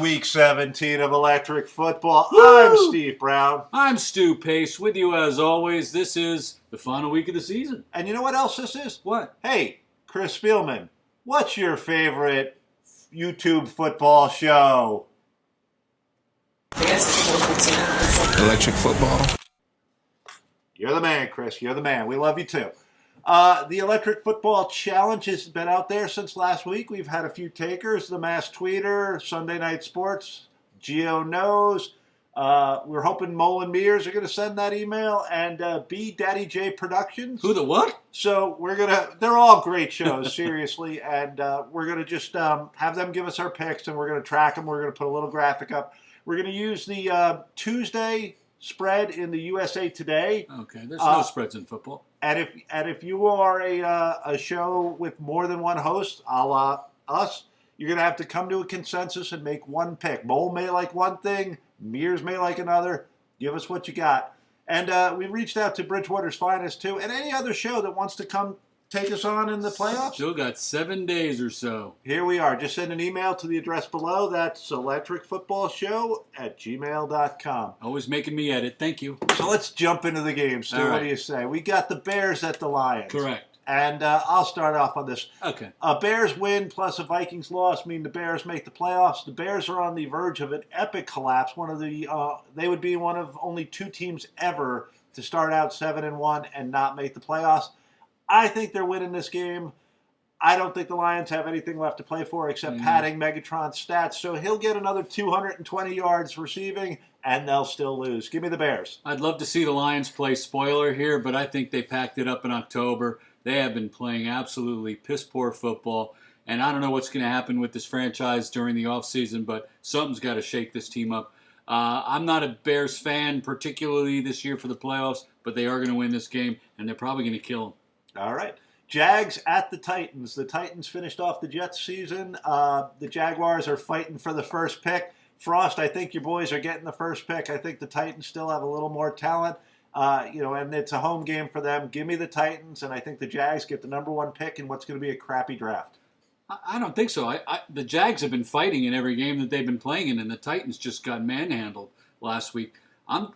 week 17 of electric football. Woo! I'm Steve Brown. I'm Stu Pace with you as always. This is the final week of the season. And you know what else this is? What? Hey, Chris Spielman, what's your favorite YouTube football show? Electric football. You're the man, Chris. You're the man. We love you too. The Electric Football Challenge has been out there since last week. We've had a few takers. The Mass Tweeter, Sunday Night Sports, Geo Knows. We're hoping Mole and Mears are going to send that email, and B Daddy J Productions. Who the what? So they're all great shows, seriously, and we're going to just have them give us our picks, and we're going to track them. We're going to put a little graphic up. We're going to use the Tuesday spread in the USA Today. Okay, there's no spreads in football. And if you are a show with more than one host, a la us, you're going to have to come to a consensus and make one pick. Mole may like one thing, Mears may like another. Give us what you got. And we reached out to Bridgewater's Finest, too, and any other show that wants to come take us on in the playoffs. Still got 7 days or so. Here we are. Just send an email to the address below. That's electricfootballshow@gmail.com. Always making me edit. Thank you. So let's jump into the game, Stu. All right. What do you say? We got the Bears at the Lions. Correct. And I'll start off on this. Okay. A Bears win plus a Vikings loss mean the Bears make the playoffs. The Bears are on the verge of an epic collapse. They would be one of only two teams ever to start out 7-1 and not make the playoffs. I think they're winning this game. I don't think the Lions have anything left to play for except padding Megatron's stats. So he'll get another 220 yards receiving, and they'll still lose. Give me the Bears. I'd love to see the Lions play spoiler here, but I think they packed it up in October. They have been playing absolutely piss-poor football, and I don't know what's going to happen with this franchise during the offseason, but something's got to shake this team up. I'm not a Bears fan, particularly this year for the playoffs, but they are going to win this game, and they're probably going to kill them. All right. Jags at the Titans. The Titans finished off the Jets season. The Jaguars are fighting for the first pick. Frost, I think your boys are getting the first pick. I think the Titans still have a little more talent. And it's a home game for them. Give me the Titans, and I think the Jags get the number one pick in what's going to be a crappy draft. I don't think so. The Jags have been fighting in every game that they've been playing in, and the Titans just got manhandled last week. I'm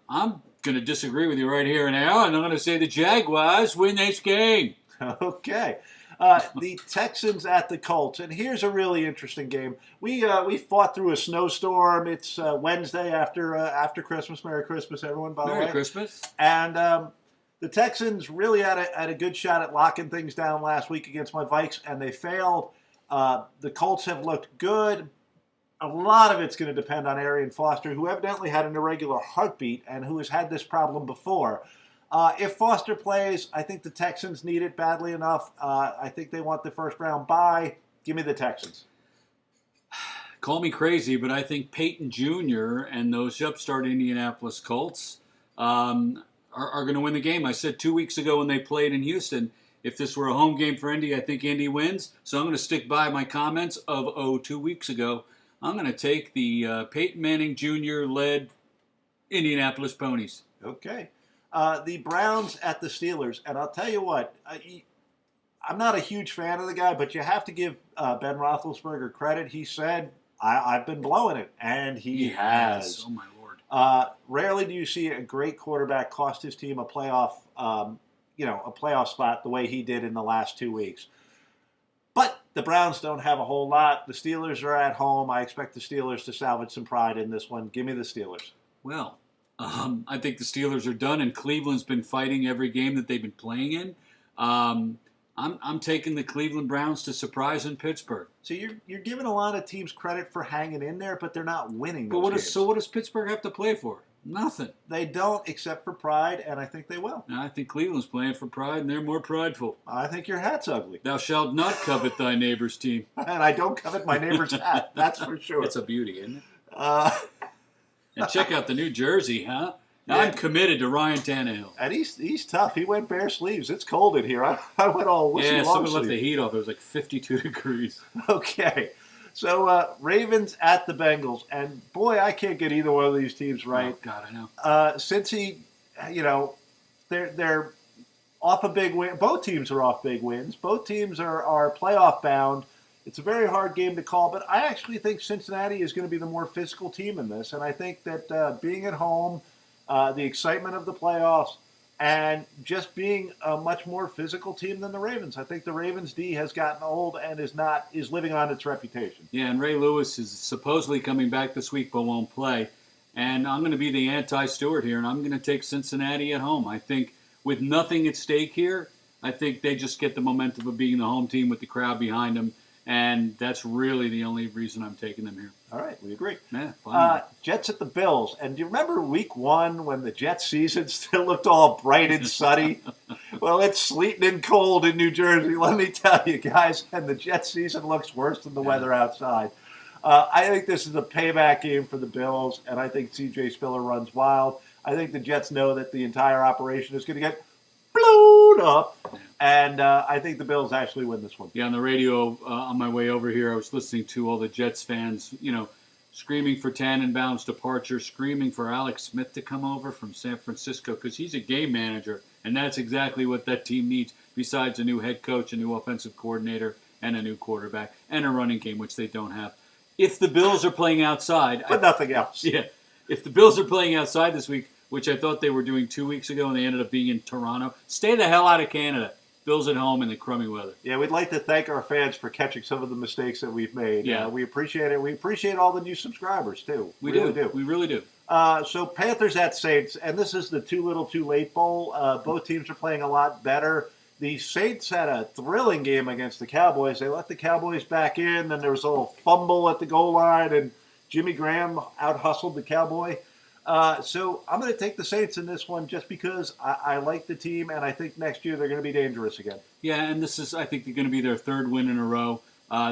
going to disagree with you right here and now, and I'm going to say the Jaguars win this game. Okay. The Texans at the Colts, and here's a really interesting game. We fought through a snowstorm. It's Wednesday after Christmas. Merry Christmas, everyone, by the way. Merry Christmas. And the Texans really had a good shot at locking things down last week against my Vikes, and they failed. The Colts have looked good. A lot of it's going to depend on Arian Foster, who evidently had an irregular heartbeat and who has had this problem before. If Foster plays, I think the Texans need it badly enough. I think they want the first round bye. Give me the Texans. Call me crazy, but I think Peyton Jr. and those upstart Indianapolis Colts are going to win the game. I said 2 weeks ago when they played in Houston, if this were a home game for Indy, I think Indy wins. So I'm going to stick by my comments of 2 weeks ago. I'm going to take the Peyton Manning Jr.-led Indianapolis Ponies. Okay. The Browns at the Steelers. And I'll tell you what, I'm not a huge fan of the guy, but you have to give Ben Roethlisberger credit. He said, I've been blowing it, and he has. Oh, my Lord. Rarely do you see a great quarterback cost his team a playoff spot the way he did in the last 2 weeks. But the Browns don't have a whole lot. The Steelers are at home. I expect the Steelers to salvage some pride in this one. Give me the Steelers. Well, I think the Steelers are done, and Cleveland's been fighting every game that they've been playing in. I'm taking the Cleveland Browns to surprise in Pittsburgh. So you're giving a lot of teams credit for hanging in there, but they're not winning those games. So what does Pittsburgh have to play for? Nothing. They don't, except for pride, and I think they will. I think Cleveland's playing for pride, and they're more prideful. I think your hat's ugly. Thou shalt not covet thy neighbor's team. And I don't covet my neighbor's hat, that's for sure. It's a beauty, isn't it? And check out the New Jersey, huh? Yeah. I'm committed to Ryan Tannehill. And he's tough. He went bare sleeves. It's cold in here. I went all whooshy long someone sleeve. left the heat off. It was like 52 degrees. Okay. So Ravens at the Bengals. And boy, I can't get either one of these teams right. Oh, God, I know. Since they're off a big win. Both teams are off big wins. Both teams are playoff bound. It's a very hard game to call, but I actually think Cincinnati is going to be the more physical team in this. And I think that being at home, the excitement of the playoffs, and just being a much more physical team than the Ravens. I think the Ravens D has gotten old and is living on its reputation. Yeah, and Ray Lewis is supposedly coming back this week but won't play. And I'm going to be the anti-Stewart here, and I'm going to take Cincinnati at home. I think with nothing at stake here, I think they just get the momentum of being the home team with the crowd behind them. And that's really the only reason I'm taking them here. All right, we agree. Yeah, fine. Jets at the Bills. And do you remember week 1 when the Jets season still looked all bright and sunny? Well, it's sleeting and cold in New Jersey, let me tell you guys. And the Jets season looks worse than the weather outside. I think this is a payback game for the Bills, and I think C.J. Spiller runs wild. I think the Jets know that the entire operation is going to get blown up, and I think the Bills actually win this one. Yeah, on the radio on my way over here, I was listening to all the Jets fans, screaming for Tannenbaum's departure, screaming for Alex Smith to come over from San Francisco because he's a game manager, and that's exactly what that team needs, besides a new head coach, a new offensive coordinator, and a new quarterback, and a running game, which they don't have. If the Bills are playing outside... But nothing else. Yeah. If the Bills are playing outside this week, which I thought they were doing 2 weeks ago, and they ended up being in Toronto, stay the hell out of Canada. Bills at home in the crummy weather. Yeah, we'd like to thank our fans for catching some of the mistakes that we've made. Yeah. We appreciate it. We appreciate all the new subscribers, too. We really do. We really do. So Panthers at Saints, and this is the too little too late bowl. Both teams are playing a lot better. The Saints had a thrilling game against the Cowboys. They let the Cowboys back in, then there was a little fumble at the goal line, and Jimmy Graham out-hustled the Cowboy. So I'm going to take the Saints in this one just because I like the team, and I think next year they're going to be dangerous again. Yeah, and this is, I think, they're going to be their third win in a row.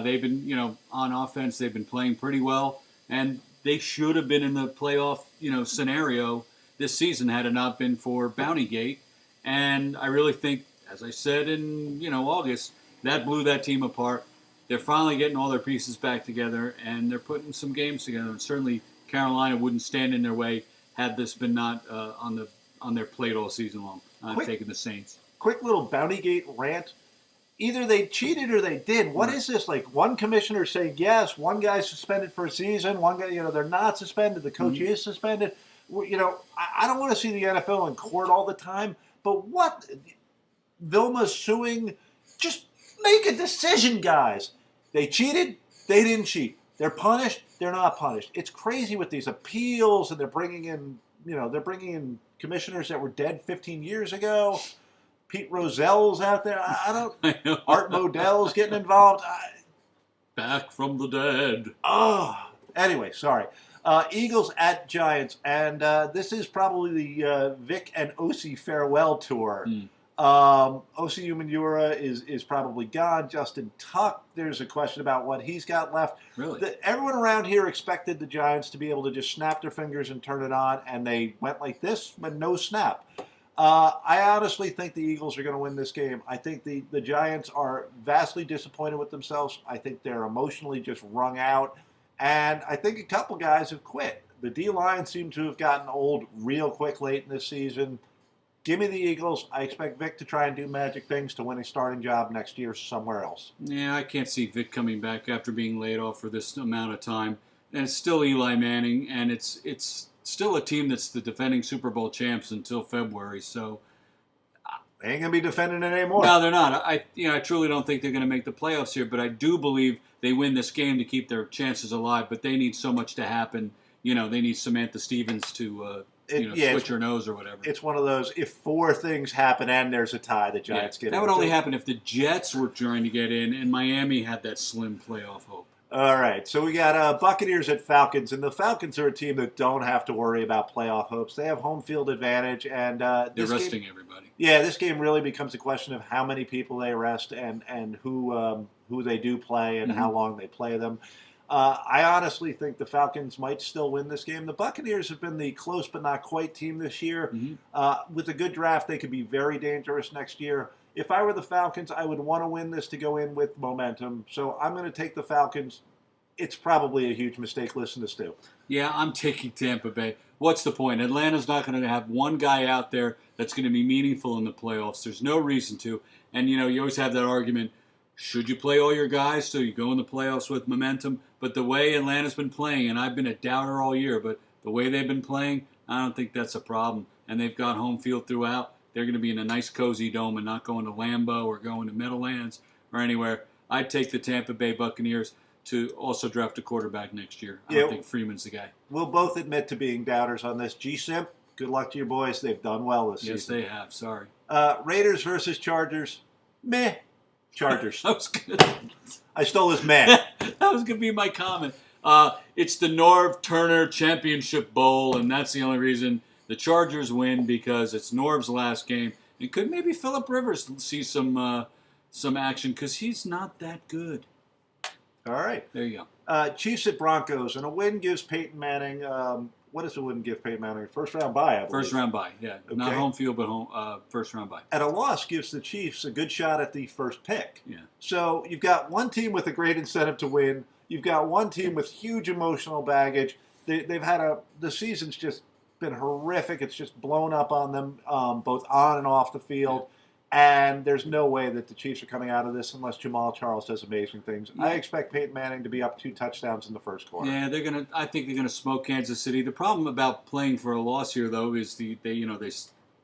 They've been, on offense, they've been playing pretty well, and they should have been in the playoff, scenario this season had it not been for Bountygate. And I really think, as I said in, August, that blew that team apart. They're finally getting all their pieces back together, and they're putting some games together. And certainly Carolina wouldn't stand in their way had this been not on their plate all season long. Taking the Saints. Quick little Bountygate rant. Either they cheated or they did. What is this? Like one commissioner saying yes, one guy's suspended for a season, one guy, they're not suspended, the coach is suspended. I don't want to see the NFL in court all the time, but what? Vilma's suing. Just make a decision, guys. They cheated. They didn't cheat. They're punished. They're not punished. It's crazy with these appeals, and they're bringing in commissioners that were dead 15 years ago. Pete Rozell's out there. I know. Art Modell's getting involved. Back from the dead. Anyway, sorry. Eagles at Giants, and this is probably the Vic and Osi farewell tour. Osi Umenyiora is probably gone. Justin Tuck, there's a question about what he's got left. Really? Everyone around here expected the Giants to be able to just snap their fingers and turn it on, and they went like this, but no snap. I honestly think the Eagles are going to win this game. I think the Giants are vastly disappointed with themselves. I think they're emotionally just wrung out, and I think a couple guys have quit. The D-line seemed to have gotten old real quick late in this season. Give me the Eagles. I expect Vic to try and do magic things to win a starting job next year somewhere else. Yeah, I can't see Vic coming back after being laid off for this amount of time. And it's still Eli Manning, and it's still a team that's the defending Super Bowl champs until February. So they ain't gonna be defending it anymore. No, they're not. I truly don't think they're going to make the playoffs here, but I do believe they win this game to keep their chances alive. But they need so much to happen. They need Samantha Stevens to. Switch her nose or whatever. It's one of those, if 4 things happen and there's a tie, the Giants get in. That would only happen if the Jets were trying to get in and Miami had that slim playoff hope. All right, so we got Buccaneers at Falcons, and the Falcons are a team that don't have to worry about playoff hopes. They have home field advantage, and they're resting everybody. Yeah, this game really becomes a question of how many people they rest and who they do play and how long they play them. I honestly think the Falcons might still win this game. The Buccaneers have been the close but not quite team this year. With a good draft, they could be very dangerous next year. If I were the Falcons, I would want to win this to go in with momentum. So I'm going to take the Falcons. It's probably a huge mistake. Listen to Stu. Yeah, I'm taking Tampa Bay. What's the point? Atlanta's not going to have one guy out there that's going to be meaningful in the playoffs. There's no reason to. And, you always have that argument, Should you play all your guys so you go in the playoffs with momentum? But the way Atlanta's been playing, and I've been a doubter all year, but the way they've been playing, I don't think that's a problem. And they've got home field throughout. They're going to be in a nice, cozy dome and not going to Lambeau or going to Meadowlands or anywhere. I'd take the Tampa Bay Buccaneers to also draft a quarterback next year. I don't think Freeman's the guy. We'll both admit to being doubters on this. G-Simp, good luck to your boys. They've done well this season. Yes, they have. Sorry. Raiders versus Chargers. Meh. Chargers. I was gonna, I stole his meh. that was going to be my comment. It's the Norv Turner Championship Bowl, and that's the only reason the Chargers win, because it's Norv's last game. And could maybe Phillip Rivers see some action, because he's not that good. All right. There you go. Chiefs at Broncos, and a win gives Peyton Manning, what does a win give Peyton Manning? First round bye, I believe. First round bye, yeah. Okay. Not home field, but first round bye. And a loss gives the Chiefs a good shot at the first pick. Yeah. So you've got one team with a great incentive to win. You've got one team with huge emotional baggage. They've had the season's just been horrific. It's just blown up on them, both on and off the field. And there's no way that the Chiefs are coming out of this unless Jamal Charles does amazing things. Yeah. I expect Peyton Manning to be up 2 touchdowns in the first quarter. Yeah, I think they're gonna smoke Kansas City. The problem about playing for a loss here, though, is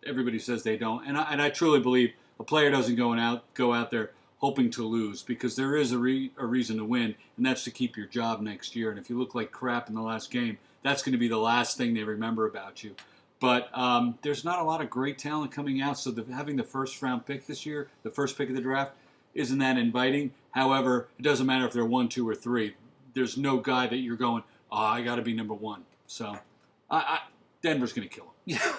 everybody says they don't, and I truly believe a player doesn't go out there hoping to lose, because there is a reason to win, and that's to keep your job next year. And if you look like crap in the last game, that's going to be the last thing they remember about you. But there's not a lot of great talent coming out, so having the first-round pick this year, the first pick of the draft, isn't that inviting. However, it doesn't matter if they're 1, 2, or 3. There's no guy that you're going, I got to be number 1. So Denver's going to kill him. Yeah,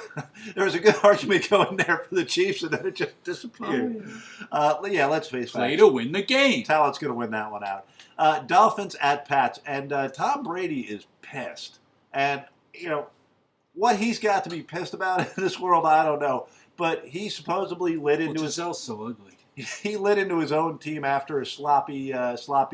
there was a good argument going there for the Chiefs, and then it just disappeared. Let's face it. Play to win the game. Talent's going to win that one out. Dolphins at Pats, and Tom Brady is pissed. And, what he's got to be pissed about in this world, I don't know. But he supposedly lit into Giselle's so ugly. He lit into his own team after a sloppy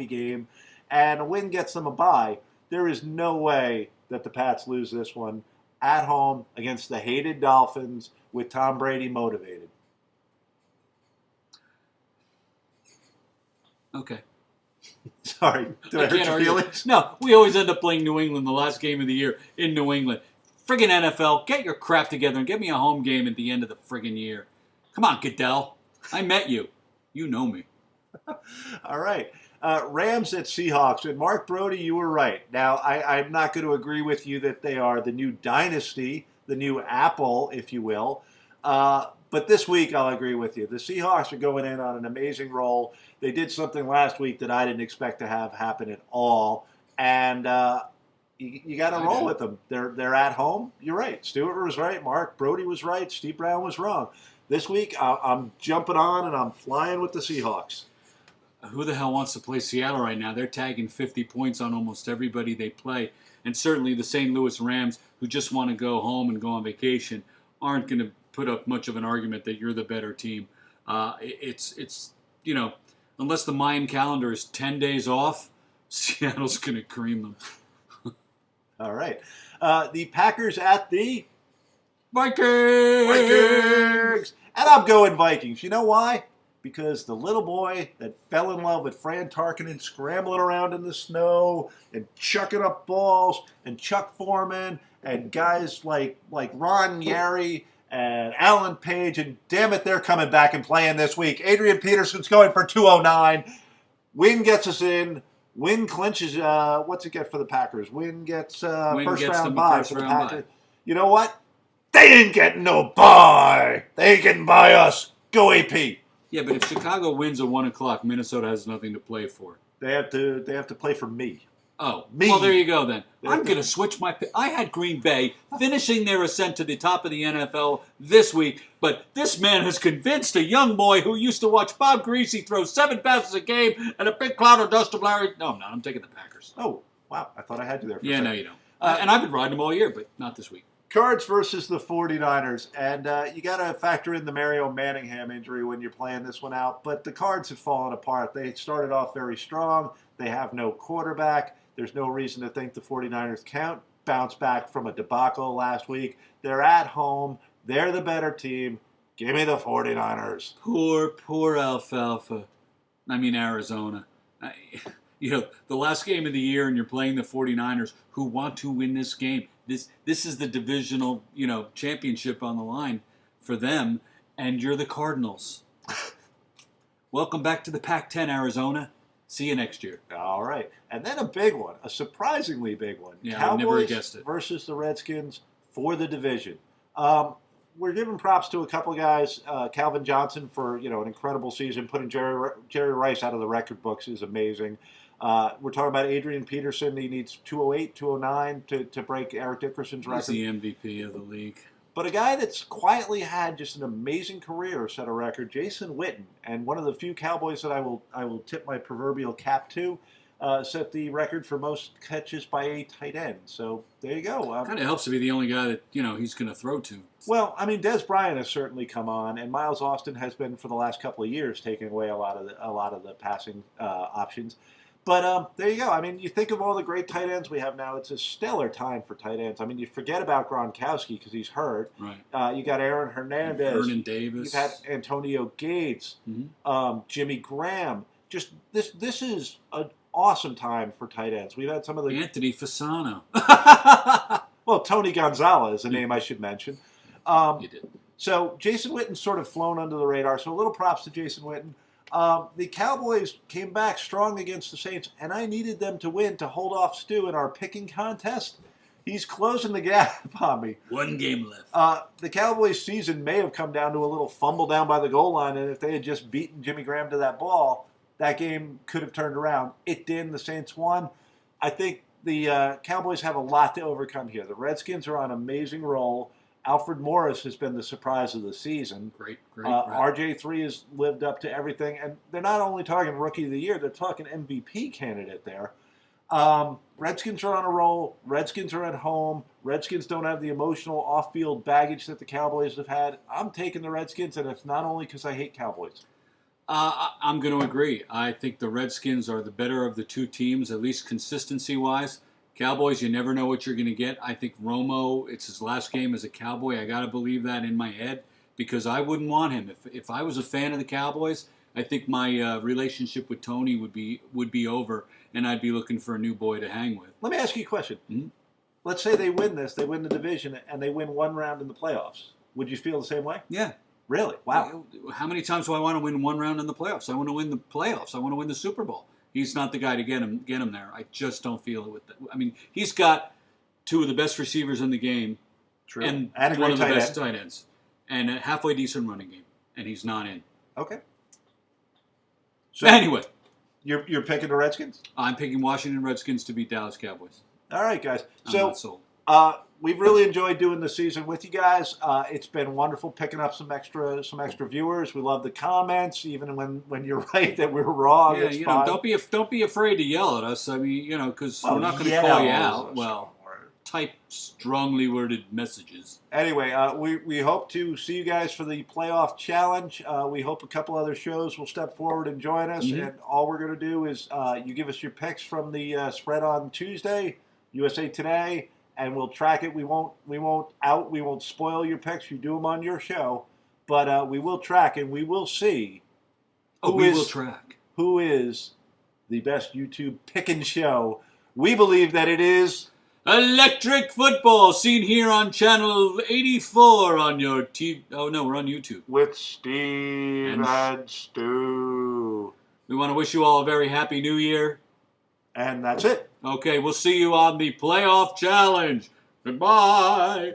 game, and a win gets them a bye. There is no way that the Pats lose this one at home against the hated Dolphins with Tom Brady motivated. Okay. Sorry, did I hurt your feelings? No, we always end up playing New England the last game of the year in New England. Friggin' NFL, get your crap together and get me a home game at the end of the friggin' year. Come on, Goodell. I met you. You know me. All right. Rams at Seahawks. And Mark Brody, you were right. Now, I'm not going to agree with you that they are the new dynasty, the new Apple, if you will. But this week, I'll agree with you. The Seahawks are going in on an amazing roll. They did something last week that I didn't expect to have happen at all. And you got to roll with them. They're at home. You're right. Stewart was right. Mark Brody was right. Steve Brown was wrong. This week, I'm jumping on and I'm flying with the Seahawks. Who the hell wants to play Seattle right now? They're tagging 50 points on almost everybody they play. And certainly the St. Louis Rams, who just want to go home and go on vacation, aren't going to put up much of an argument that you're the better team. It's unless the Mayan calendar is 10 days off, Seattle's going to cream them. All right. The Packers at the Vikings! And I'm going Vikings. You know why? Because the little boy that fell in love with Fran Tarkenton scrambling around in the snow and chucking up balls, and Chuck Foreman and guys like Ron Yary and Alan Page, and damn it, they're coming back and playing this week. Adrian Peterson's going for 209. Win gets us in. Win clinches. What's it get for the Packers? Win gets first round bye for the Packers. You know what? They ain't getting no bye. They ain't getting by us. Go AP. Yeah, but if Chicago wins at 1 o'clock, Minnesota has nothing to play for. They have to play for me. Oh, me. Well, there you go then. I'm going to switch my pick. I had Green Bay finishing their ascent to the top of the NFL this week, but this man has convinced a young boy who used to watch Bob Greasy throw 7 passes a game and a big cloud of dust to Larry. No, I'm not. I'm taking the Packers. Oh, wow. I thought I had you there for a second. second. No, you don't. And I've been riding them all year, but not this week. Cards versus the 49ers, and you got to factor in the Mario Manningham injury when you're playing this one out, but the Cards have fallen apart. They started off very strong. They have no quarterback. There's no reason to think the 49ers can't bounce back from a debacle last week. They're at home. They're the better team. Give me the 49ers. Poor alfalfa. I mean Arizona. The last game of the year, and you're playing the 49ers, who want to win this game. This is the divisional, championship on the line for them, and you're the Cardinals. Welcome back to the Pac-10, Arizona. See you next year. All right. And then a big one, a surprisingly big one. Yeah, Cowboys I never guessed it. versus the Redskins for the division. We're giving props to a couple of guys. Calvin Johnson for, an incredible season. Putting Jerry Rice out of the record books is amazing. We're talking about Adrian Peterson. He needs 208, 209 to break Eric Dickerson's record. He's the MVP of the league. But a guy that's quietly had just an amazing career set a record, Jason Witten, and one of the few Cowboys that I will tip my proverbial cap to, set the record for most catches by a tight end. So there you go. Kind of helps to be the only guy that he's going to throw to. Well, I mean, Des Bryant has certainly come on, and Miles Austin has been for the last couple of years taking away a lot of the passing options. But there you go. I mean, you think of all the great tight ends we have now. It's a stellar time for tight ends. I mean, you forget about Gronkowski because he's hurt. Right. You got Aaron Hernandez. Vernon Davis. You've had Antonio Gates. Mm-hmm. Jimmy Graham. Just this is an awesome time for tight ends. We've had some of the Anthony Fasano. Well, Tony Gonzalez, a name I should mention. You did. So Jason Witten's sort of flown under the radar. So a little props to Jason Witten. The Cowboys came back strong against the Saints, and I needed them to win to hold off Stu in our picking contest. He's closing the gap on me. One game left. The Cowboys' season may have come down to a little fumble down by the goal line, and if they had just beaten Jimmy Graham to that ball, that game could have turned around. It didn't. The Saints won. I think the Cowboys have a lot to overcome here. The Redskins are on an amazing roll. Alfred Morris has been the surprise of the season. Great. RJ3 has lived up to everything. And they're not only talking Rookie of the Year, they're talking MVP candidate there. Redskins are on a roll. Redskins are at home. Redskins don't have the emotional off-field baggage that the Cowboys have had. I'm taking the Redskins, and it's not only because I hate Cowboys. I'm going to agree. I think the Redskins are the better of the two teams, at least consistency-wise. Cowboys, you never know what you're going to get. I think Romo, it's his last game as a Cowboy. I got to believe that in my head because I wouldn't want him. If I was a fan of the Cowboys, I think my relationship with Tony would be over, and I'd be looking for a new boy to hang with. Let me ask you a question. Mm-hmm. Let's say they win this, they win the division, and they win one round in the playoffs. Would you feel the same way? Yeah. Really? Wow. How many times do I want to win one round in the playoffs? I want to win the playoffs. I want to win the Super Bowl. He's not the guy to get him there. I just don't feel it with that. I mean, he's got two of the best receivers in the game. True. And a one of the great best tight ends. And a halfway decent running game. And he's not in. Okay. So anyway. You're picking the Redskins? I'm picking Washington Redskins to beat Dallas Cowboys. All right, guys. I'm not sold. We've really enjoyed doing the season with you guys. It's been wonderful picking up some extra viewers. We love the comments, even when you're right that we're wrong. Yeah, it's fine. don't be afraid to yell at us. I mean, because we're not going to call you out. Well, type strongly worded messages. Anyway, we hope to see you guys for the playoff challenge. We hope a couple other shows will step forward and join us. Mm-hmm. And all we're going to do is you give us your picks from the spread on Tuesday, USA Today. And we'll track it. We won't spoil your picks. You do them on your show, but we will track and we will see. Will track who is the best YouTube picking show. We believe that it is Electric Football, seen here on channel 84 on your TV. Oh no, we're on YouTube with Steve and Stu. We want to wish you all a very happy New Year. And that's it. Okay, we'll see you on the playoff challenge. Goodbye.